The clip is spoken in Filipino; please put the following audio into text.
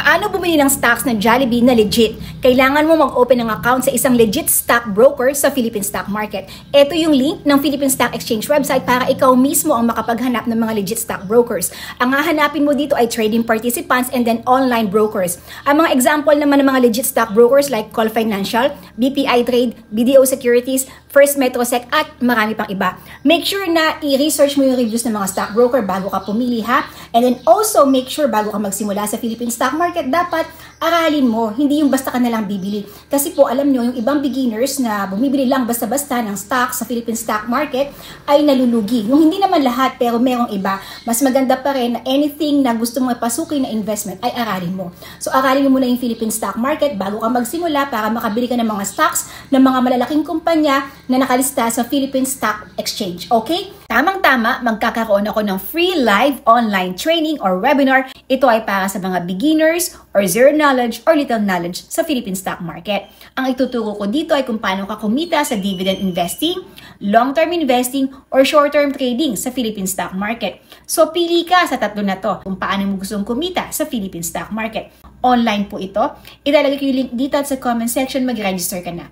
Paano bumili ng stocks ng Jollibee na legit? Kailangan mo mag-open ng account sa isang legit stock broker sa Philippine Stock Market. Ito yung link ng Philippine Stock Exchange website para ikaw mismo ang makapaghanap ng mga legit stock brokers. Ang hahanapin mo dito ay trading participants and then online brokers. Ang mga example naman ng mga legit stock brokers like Call Financial, BPI Trade, BDO Securities, First Metrosec at marami pang iba. Make sure na i-research mo yung reviews ng mga stock broker bago ka pumili ha. And then also make sure bago ka magsimula sa Philippine Stock Market, dapat aralin mo, hindi yung basta ka nalang bibili. Kasi po alam nyo, yung ibang beginners na bumibili lang basta-basta ng stock sa Philippine Stock Market ay nalulugi. Yung hindi naman lahat pero merong iba, mas maganda pa rin na anything na gusto mong ipasukin na investment ay aralin mo. So aralin mo muna yung Philippine Stock Market bago ka magsimula para makabili ka ng mga stocks ng mga malalaking kumpanya na nakalista sa Philippine Stock Exchange. Okay? Tamang-tama, magkakaroon ako ng free live online training or webinar. Ito ay para sa mga beginners or zero knowledge or little knowledge sa Philippine Stock Market. Ang ituturo ko dito ay kung paano ka kumita sa dividend investing, long-term investing, or short-term trading sa Philippine Stock Market. So pili ka sa tatlo na to kung paano mo gustong kumita sa Philippine Stock Market. Online po ito. Ilalagay ko yung link dito at sa comment section, mag-register ka na.